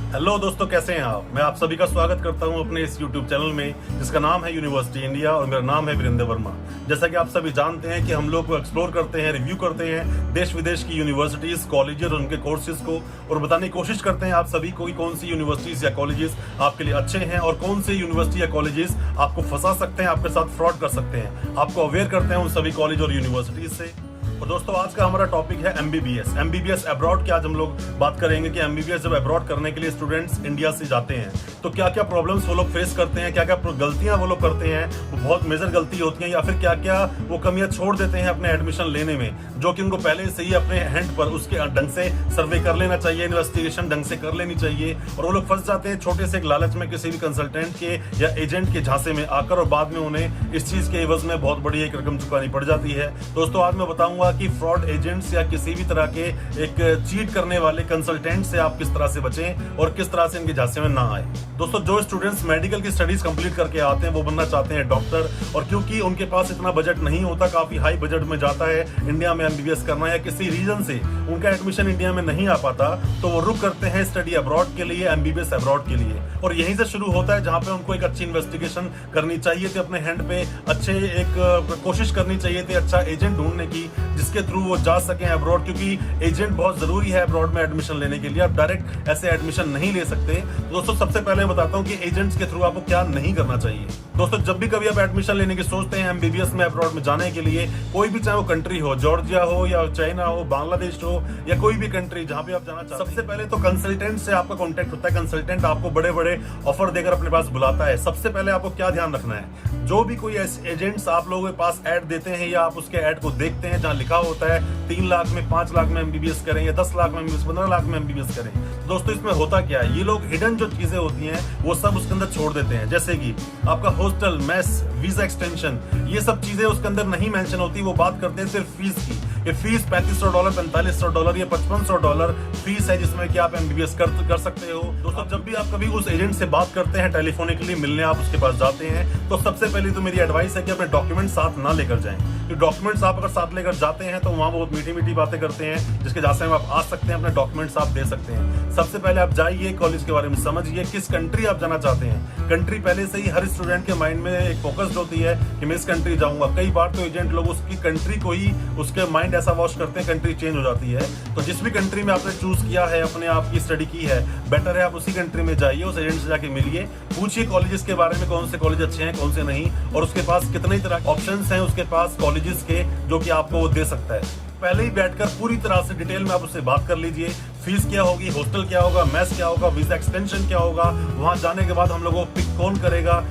Hello दोस्तों, कैसे हैं आप। मैं आप सभी का स्वागत करता हूं अपने इस YouTube चैनल में जिसका नाम है यूनिवर्सिटी इंडिया और मेरा नाम है वीरेंद्र वर्मा। जैसा कि आप सभी जानते हैं कि हम लोग एक्सप्लोर करते हैं, रिव्यू करते हैं देश विदेश की यूनिवर्सिटीज, कॉलेजेस और उनके कोर्सेज को, और बताने की कोशिश करते हैं आप सभी को कि कौन सी यूनिवर्सिटीज या कॉलेजेस आपके लिए अच्छे हैं और कौन से यूनिवर्सिटी या कॉलेजेस आपको फंसा सकते हैं, आपके साथ फ्रॉड कर सकते हैं। आपको अवेयर करते हैं उन सभी कॉलेज और यूनिवर्सिटीज से। और दोस्तों, आज का हमारा टॉपिक है एमबीबीएस अब्रॉड की। आज हम लोग बात करेंगे कि एमबीबीएस जब अब्रॉड करने के लिए स्टूडेंट्स इंडिया से जाते हैं तो क्या क्या प्रॉब्लम्स वो लोग फेस करते हैं, क्या क्या गलतियां वो लोग करते हैं, वो बहुत मेजर गलती होती हैं, या फिर क्या क्या वो कमियां छोड़ देते हैं अपने एडमिशन लेने में, जो कि उनको पहले से ही अपने हैंड पर उसके ढंग से सर्वे कर लेना चाहिए, इन्वेस्टिगेशन ढंग से कर लेनी चाहिए। और वो लोग फंस जाते हैं छोटे से एक लालच में किसी भी कंसल्टेंट के या एजेंट के झांसे में आकर, और बाद में उन्हें इस चीज के एवज में बहुत बड़ी एक रकम चुकानी पड़ जाती है। दोस्तों, आज मैं बताऊंगा कि फ्रॉड एजेंट्स या किसी भी तरह के एक चीट करने वाले कंसल्टेंट से आप किस तरह से बचें और किस तरह से इनके झांसे में ना आए। दोस्तों, जो स्टूडेंट्स मेडिकल की स्टडीज कंप्लीट करके आते हैं वो बनना चाहते हैं डॉक्टर, और क्योंकि उनके पास इतना बजट नहीं होता, काफी हाई बजट में जाता है इंडिया में एमबीबीएस करना, या किसी रीजन से उनका एडमिशन इंडिया में नहीं आ पाता, तो वो रुक करते हैं स्टडी अब्रॉड के लिए, एमबीबीएस अब्रॉड के लिए। और यहीं से शुरू होता है जहां पे उनको एक अच्छी इन्वेस्टिगेशन करनी चाहिए थी, अपने हैंड पे अच्छे एक कोशिश करनी चाहिए थी अच्छा एजेंट ढूंढने की जिसके थ्रू वो जा सके अब्रॉड, क्योंकि एजेंट बहुत जरूरी है अब्रॉड में एडमिशन लेने के लिए। आप डायरेक्ट ऐसे एडमिशन नहीं ले सकते। दोस्तों, सबसे पहले बताता हूं कि एजेंट्स के थ्रू आपको क्या नहीं करना चाहिए। दोस्तों, जब भी कभी आप एडमिशन लेने की सोचते हैं एमबीबीएस में अब्रॉड में जाने के लिए, कोई भी चाहे वो कंट्री हो, जॉर्जिया हो या चाइना हो, बांग्लादेश हो या कोई भी कंट्री जहां पे आप जाना चाहते हैं, सबसे पहले तो कंसल्टेंट से आपका कॉन्टेक्ट होता है। कंसल्टेंट आपको बड़े बड़े ऑफर देकर अपने पास बुलाता है। सबसे पहले आपको क्या ध्यान रखना है, जो भी कोई एजेंट्स आप लोगों के पास ऐड देते हैं या आप उसके ऐड को देखते हैं जहां लिखा होता है 3 लाख में, 5 लाख में एमबीबीएस करें, या 10 लाख में एमबीबीएस, 15 लाख में एमबीबीएस करें, तो दोस्तों इसमें होता क्या है, ये लोग हिडन जो चीजें होती हैं वो सब उसके अंदर छोड़ देते हैं। जैसे कि आपका हॉस्टल, मेस, वीजा एक्सटेंशन, ये सब चीजें उसके अंदर नहीं मेंशन होती। वो बात करते हैं सिर्फ फीस की। ये फीस $3500, $4500 या $5500 फीस है जिसमें कि आप एमबीबीएस कर सकते हो। दोस्तों, जब भी आप कभी उस एजेंट से बात करते हैं, टेलीफोनिकली मिलने आप उसके पास जाते हैं, तो सबसे पहले तो मेरी एडवाइस है कि अपने डॉक्यूमेंट साथ ना लेकर जाएं। तो डॉक्यूमेंट्स आप अगर साथ लेकर जाते हैं तो वहाँ बहुत मीठी मीठी बातें करते हैं जिसके झांसे में आप आ सकते हैं, अपने डॉक्यूमेंट्स आप दे सकते हैं। सबसे पहले आप जाइए, कॉलेज के बारे में समझिए, किस कंट्री आप जाना चाहते हैं। कंट्री पहले से ही हर स्टूडेंट के माइंड में एक फोकस्ड होती है कि मैं इस कंट्री जाऊंगा। कई बार तो एजेंट लोग उसकी कंट्री को ही, उसके माइंड ऐसा वॉश करते हैं, कंट्री चेंज हो जाती है। तो जिस भी कंट्री में आपने चूज किया है, अपने आप की स्टडी की है, बेटर है आप उसी कंट्री में जाइए, उस एजेंट से जाके मिलिए, पूछिए कॉलेजेस के बारे में, कौन से कॉलेज अच्छे हैं, कौन से नहीं, और उसके पास कितने तरह के ऑप्शंस हैं उसके पास कॉलेजेस के, जो कि आपको वो दे सकता है। पहले ही बैठकर पूरी तरह से डिटेल में आप उससे बात कर लीजिए। फीस क्या होगी, हॉस्टल क्या होगा, मेस क्या होगा, वीजा एक्सटेंशन क्या होगा, वहां जाने के बाद हम लोगों को पिक कौन करेगा,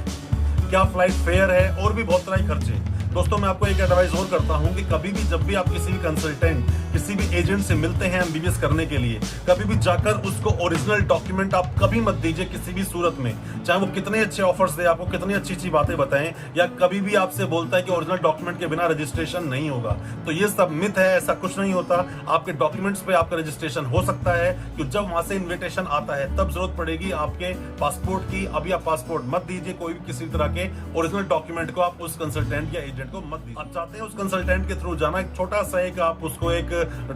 क्या फ्लाइट फेयर है, और भी बहुत तरह के खर्चे। दोस्तों, मैं आपको एक एडवाइस और करता हूं कि कभी भी जब भी आप किसी भी कंसल्टेंट, किसी भी एजेंट से मिलते हैं एमबीबीएस करने के लिए, कभी भी जाकर उसको ओरिजिनल डॉक्यूमेंट आप कभी मत दीजिए किसी भी सूरत में। चाहे वो कितने अच्छे ऑफर्स दे, आपको कितनी अच्छी अच्छी बातें बताएं, या कभी भी आपसे बोलता है कि ओरिजिनल डॉक्यूमेंट के बिना रजिस्ट्रेशन नहीं होगा, तो ये सब मिथ है, ऐसा कुछ नहीं होता। आपके डॉक्यूमेंट्स पे आपका रजिस्ट्रेशन हो सकता है कि जब वहां से इन्विटेशन आता है तब जरूरत पड़ेगी आपके पासपोर्ट की। अभी आप पासपोर्ट मत दीजिए, कोई भी किसी तरह के ओरिजिनल डॉक्यूमेंट को आप उस कंसल्टेंट या एजेंट को मत दीजिए। आप चाहते हैं उस कंसल्टेंट के थ्रू जाना, एक छोटा सा एक आप उसको एक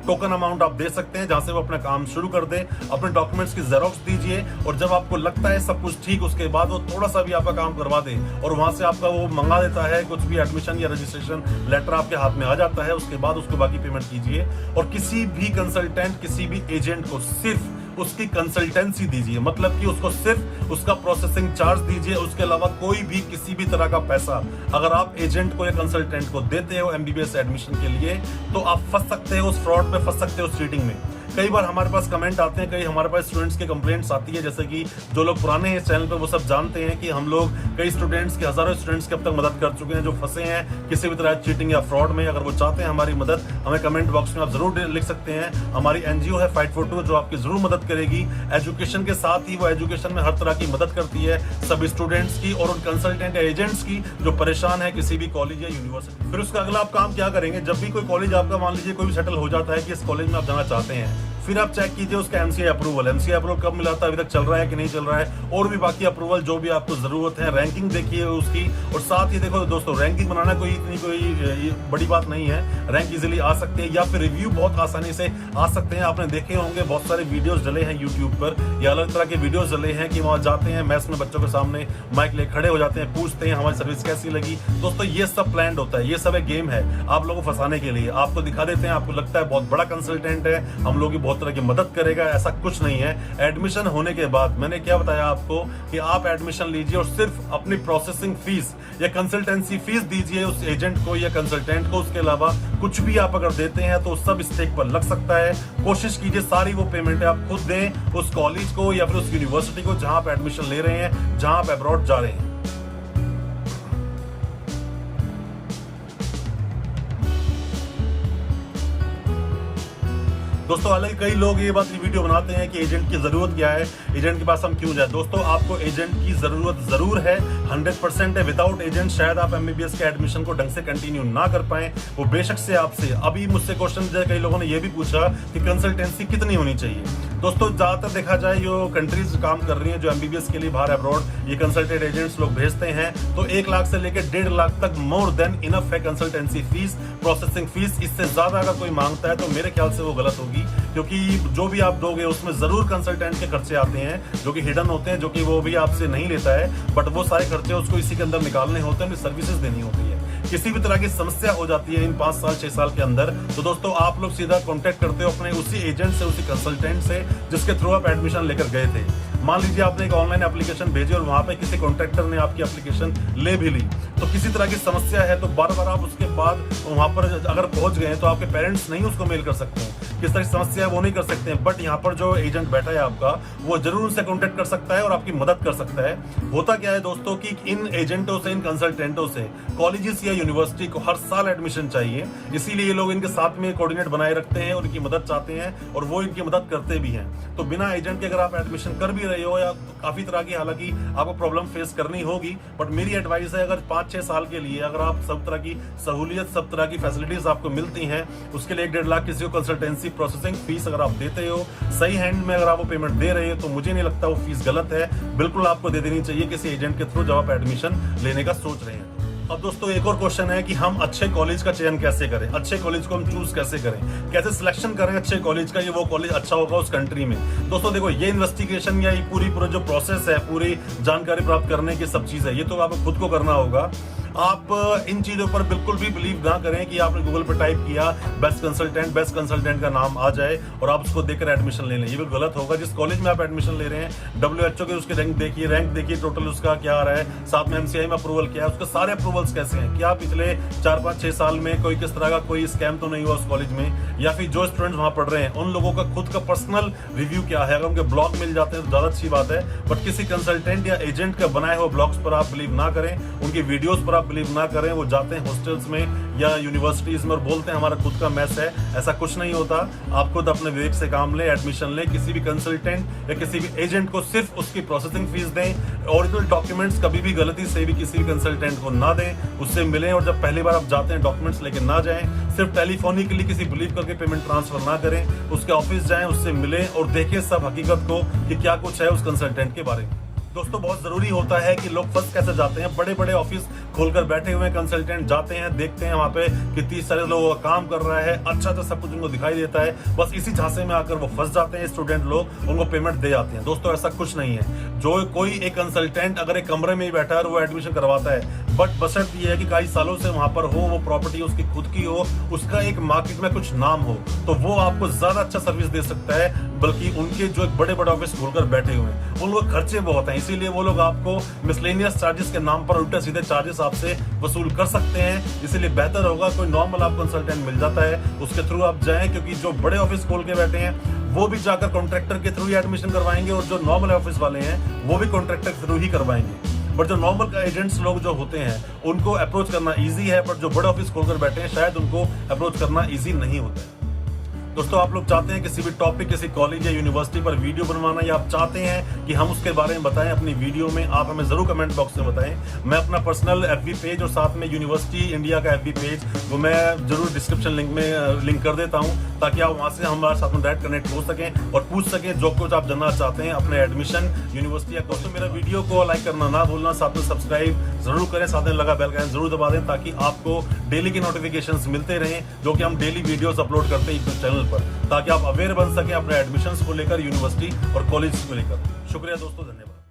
टोकन अमाउंट आप दे सकते हैं जहां से वो अपना काम शुरू कर दे। अपने डॉक्यूमेंट्स की जेरोक्स दीजिए, और जब आपको लगता है सब कुछ ठीक, उसके बाद वो थोड़ा सा भी आपका काम करवा दे और वहां से आपका वो मंगा देता है कुछ भी एडमिशन या रजिस्ट्रेशन लेटर आपके हाथ में आ जाता है, उसके बाद उसको बाकी पेमेंट कीजिए। और किसी भी कंसल्टेंट, किसी भी एजेंट को सिर्फ उसकी कंसल्टेंसी दीजिए, मतलब कि उसको सिर्फ उसका प्रोसेसिंग चार्ज दीजिए, उसके अलावा कोई भी किसी भी तरह का पैसा अगर आप एजेंट को या कंसल्टेंट को देते हो एमबीबीएस एडमिशन के लिए, तो आप फंस सकते हो उस फ्रॉड में, फंस सकते हो उस चीटिंग में। कई बार हमारे पास कमेंट आते हैं, कई हमारे पास स्टूडेंट्स के कंप्लेंट्स आती है, जैसे कि जो लोग पुराने हैं इस चैनल पे वो सब जानते हैं कि हम लोग कई स्टूडेंट्स के, हजारों स्टूडेंट्स की अब तक मदद कर चुके हैं जो फंसे हैं किसी भी तरह चीटिंग या फ्रॉड में। अगर वो चाहते हैं हमारी मदद, हमें कमेंट बॉक्स में आप जरूर लिख सकते हैं। हमारी एनजीओ है फाइट फॉर टू, जो आपकी जरूर मदद करेगी। एजुकेशन के साथ ही वो एजुकेशन में हर तरह की मदद करती है सभी स्टूडेंट्स की और उन कंसल्टेंट या एजेंट्स की जो परेशान है किसी भी कॉलेज या यूनिवर्सिटी। फिर उसका अगला आप काम क्या करेंगे, जब भी कोई कॉलेज आपका मान लीजिए कोई भी सेटल हो जाता है कि इस कॉलेज में आप जाना चाहते हैं, फिर आप चेक कीजिए उसका एमसीआई अप्रूवल कब मिला था, अभी तक चल रहा है कि नहीं चल रहा है, और भी बाकी अप्रूवल जो भी आपको जरूरत है। रैंकिंग देखिए उसकी, और साथ ही देखो दोस्तों रैंकिंग बनाना कोई बड़ी बात नहीं है, रैंक इजीली आ सकते हैं, या फिर रिव्यू बहुत आसानी से आ सकते हैं। आपने देखे होंगे बहुत सारे वीडियोस डले हैं यूट्यूब पर, या अलग तरह के वीडियोस डले हैं कि वहां जाते हैं मैथ्स में बच्चों के सामने माइक ले खड़े हो जाते हैं, पूछते हैं हमारी सर्विस कैसी लगी। दोस्तों ये सब प्लान्ड होता है, ये सब एक गेम है आप लोगों को फंसाने के लिए। आपको दिखा देते हैं, आपको लगता है बहुत बड़ा कंसल्टेंट है, हम लोग की बहुत तरह की मदद करेगा, ऐसा कुछ नहीं है। एडमिशन होने के बाद मैंने क्या बताया आपको कि आप एडमिशन लीजिए और सिर्फ अपनी प्रोसेसिंग फीस या कंसल्टेंसी फीस दीजिए उस एजेंट को या कंसल्टेंट को। उसके अलावा कुछ भी आप अगर देते हैं तो सब स्टेक पर लग सकता है। कोशिश कीजिए सारी वो पेमेंट आप खुद दें उस कॉलेज को या फिर उस यूनिवर्सिटी को जहां आप एडमिशन ले रहे हैं, जहां आप अब्रॉड जा रहे हैं। दोस्तों हालांकि कई लोग ये बात वीडियो बनाते हैं कि एजेंट की जरूरत क्या है, एजेंट के पास हम क्यों जाए। दोस्तों आपको एजेंट की जरूरत जरूर है, 100% है। विदाउट एजेंट शायद आप एमबीबीएस के एडमिशन को ढंग से कंटिन्यू ना कर पाए। वो बेशक से आपसे अभी मुझसे क्वेश्चन कई लोगों ने ये भी पूछा कि कंसल्टेंसी कितनी होनी चाहिए। दोस्तों ज्यादातर देखा जाए जो कंट्रीज काम कर रही है जो एमबीबीएस के लिए बाहर अब्रॉड ये कंसल्टेंट एजेंट्स लोग भेजते हैं, तो 1 लाख से लेकर 1.5 लाख तक मोर देन इनफ है कंसल्टेंसी फीस, प्रोसेसिंग फीस। इससे ज्यादा अगर कोई मांगता है तो मेरे ख्याल से वो गलत होगी, क्योंकि जो भी आप दोगे उसमें जरूर कंसल्टेंट के खर्चे आते हैं जो कि हिडन होते हैं, जो कि वो भी आपसे नहीं लेता है, बट वो सारे खर्चे उसको इसी के अंदर निकालने होते हैं, सर्विसेज देनी होती है। किसी भी तरह की समस्या हो जाती है इन 5 साल 6 साल के अंदर, तो दोस्तों आप लोग सीधा कांटेक्ट करते हो अपने उसी एजेंट से, उसी कंसल्टेंट से जिसके थ्रू आप एडमिशन लेकर गए थे। मान लीजिए आपने एक ऑनलाइन एप्लीकेशन भेजी और वहां पे किसी कॉन्ट्रैक्टर ने आपकी एप्लीकेशन ले भी ली, तो किसी तरह की समस्या है तो बार बार आप उसके बाद वहां पर अगर पहुंच गए तो आपके पेरेंट्स नहीं उसको मेल कर सकते हैं, किस तरह की समस्या है वो नहीं कर सकते हैं, बट यहाँ पर जो एजेंट बैठा है आपका वो जरूर उनसे कॉन्टेक्ट कर सकता है और आपकी मदद कर सकता है। होता क्या है दोस्तों कि इन एजेंटों से, इन कंसल्टेंटों से कॉलेजेस या यूनिवर्सिटी को हर साल एडमिशन चाहिए, इसीलिए ये लोग इनके साथ में कोऑर्डिनेट बनाए रखते हैं और इनकी मदद चाहते हैं और वो इनकी मदद करते भी हैं। तो बिना एजेंट के अगर आप एडमिशन कर भी रहे हो या काफी तरह की हालांकि आपको प्रॉब्लम फेस करनी होगी, बट मेरी एडवाइस है अगर 5-6 साल के लिए अगर आप सब तरह की सहूलियत, सब तरह की फैसिलिटीज आपको मिलती हैं, उसके लिए 1.5 लाख किसी को कंसल्टेंसी प्रोसेसिंग फीस अगर आप देते हो, सही हैंड में अगर आप वो पेमेंट दे रहे हो, तो मुझे नहीं लगता वो फीस गलत है। बिल्कुल आपको दे देनी चाहिए किसी एजेंट के थ्रू जब आप एडमिशन लेने का सोच रहे हैं। अब दोस्तों एक और क्वेश्चन है कि हम अच्छे कॉलेज का चयन कैसे करें, अच्छे कॉलेज को हम चूज कैसे करें, कैसे सिलेक्शन करें अच्छे कॉलेज का, ये वो कॉलेज अच्छा होगा उस कंट्री में। दोस्तों देखो ये इन्वेस्टिगेशन या ये पूरा जो प्रोसेस है, पूरी जानकारी प्राप्त करने की सब चीज है, ये तो आपको खुद को करना होगा। आप इन चीजों पर बिल्कुल भी बिलीव ना करें कि आपने गूगल पर टाइप किया बेस्ट कंसल्टेंट का नाम आ जाए और आप उसको देखकर एडमिशन ले लें, ये भी गलत होगा। जिस कॉलेज में आप एडमिशन ले रहे हैं WHO के उसके रैंक देखिए टोटल उसका क्या आ रहा है, साथ में MCI में अप्रूवल क्या है, उसके सारे अप्रूवल्स कैसे हैं, क्या पिछले 4-5-6 साल में कोई किस तरह का कोई स्कैम तो नहीं हुआ उस कॉलेज में, या फिर जो स्टूडेंट्स वहां पढ़ रहे हैं उन लोगों का खुद का पर्सनल रिव्यू क्या है। अगर उनके ब्लॉग मिल जाते हैं तो ज्यादा अच्छी बात है, बट किसी कंसल्टेंट या एजेंट का बनाए हुए ब्लॉग्स पर आप बिलीव ना करें, उनकी वीडियोस पर आप बिलीव ना करें। वो जाते हैं हॉस्टल्स में या यूनिवर्सिटीज में और बोलते हैं हमारा खुद का मैस है, ऐसा कुछ नहीं होता। आप खुद अपने विवेक से काम लें, एडमिशन लें, किसी भी कंसल्टेंट या किसी भी एजेंट को सिर्फ उसकी प्रोसेसिंग फीस दें। ओरिजिनल डॉक्यूमेंट्स कभी भी गलती से भी किसी भी कंसल्टेंट को ना दें, उससे मिलें, और जब पहली बार आप जाते हैं डॉक्यूमेंट्स लेके ना जाएं। सिर्फ टेलीफोनिकली किसी बिलीव करके पेमेंट ट्रांसफर ना करें, उसके ऑफिस जाएं, उससे मिलें और देखें सब हकीकत को कि क्या कुछ है उस कंसल्टेंट के बारे में। दोस्तों बहुत जरूरी होता है कि लोग फंस कैसे जाते हैं, बड़े बड़े ऑफिस खोलकर बैठे हुए कंसल्टेंट जाते हैं, देखते हैं वहां पे कि 30 सारे लोगों का काम कर रहा है, अच्छा तो सब कुछ उनको दिखाई देता है, बस इसी झांसे में आकर वो फंस जाते हैं स्टूडेंट लोग, उनको पेमेंट दे जाते हैं। दोस्तों ऐसा कुछ नहीं है। जो कोई एक कंसल्टेंट अगर एक कमरे में ही बैठा है और वो एडमिशन करवाता है, बट बशर्त ये है कि कई सालों से वहां पर हो, वो प्रॉपर्टी उसकी खुद की हो, उसका एक मार्केट में कुछ नाम हो, तो वो आपको ज्यादा अच्छा सर्विस दे सकता है। बल्कि उनके जो एक बड़े बड़े ऑफिस खोलकर बैठे हुए हैं उनको खर्चे बहुत हैं, इसीलिए वो लोग आपको मिसलेनियस चार्जेस के नाम पर उल्टे सीधे चार्जेस आपसे वसूल कर सकते हैं। इसीलिए बेहतर होगा कोई नॉर्मल आप कंसल्टेंट मिल जाता है उसके थ्रू आप जाएं, क्योंकि जो बड़े ऑफिस खोल के बैठे हैं वो भी जाकर कॉन्ट्रैक्टर के थ्रू ही एडमिशन करवाएंगे, और जो नॉर्मल ऑफिस वाले हैं वो भी कॉन्ट्रैक्टर के थ्रू ही करवाएंगे। बट जो नॉर्मल एजेंट्स लोग जो होते हैं उनको अप्रोच करना इजी है, बट जो बड़े ऑफिस खोलकर बैठे हैं शायद उनको अप्रोच करना इजी नहीं होता है। दोस्तों आप लोग चाहते हैं किसी भी टॉपिक, किसी कॉलेज या यूनिवर्सिटी पर वीडियो बनवाना, या आप चाहते हैं कि हम उसके बारे में बताएं अपनी वीडियो में, आप हमें जरूर कमेंट बॉक्स में बताएं। मैं अपना पर्सनल FB पेज और साथ में यूनिवर्सिटी इंडिया का FB पेज वो मैं जरूर डिस्क्रिप्शन लिंक में लिंक कर देता हूं, ताकि आप वहां से हमारे साथ में डायरेक्ट कनेक्ट हो सकें और पूछ सकें जो कुछ आप जानना चाहते हैं अपने एडमिशन यूनिवर्सिटी या दोस्तों मेरा वीडियो को लाइक करना ना भूलना, साथ में सब्सक्राइब जरूर करें, साथ में लगा बेल का जरूर दबा दें, ताकि आपको डेली के नोटिफिकेशंस मिलते रहें जो कि हम डेली वीडियोस अपलोड करते हैं यूट्यूब चैनल पर, ताकि आप अवेयर बन सके अपने एडमिशंस को लेकर, यूनिवर्सिटी और कॉलेज को लेकर। शुक्रिया दोस्तों, धन्यवाद।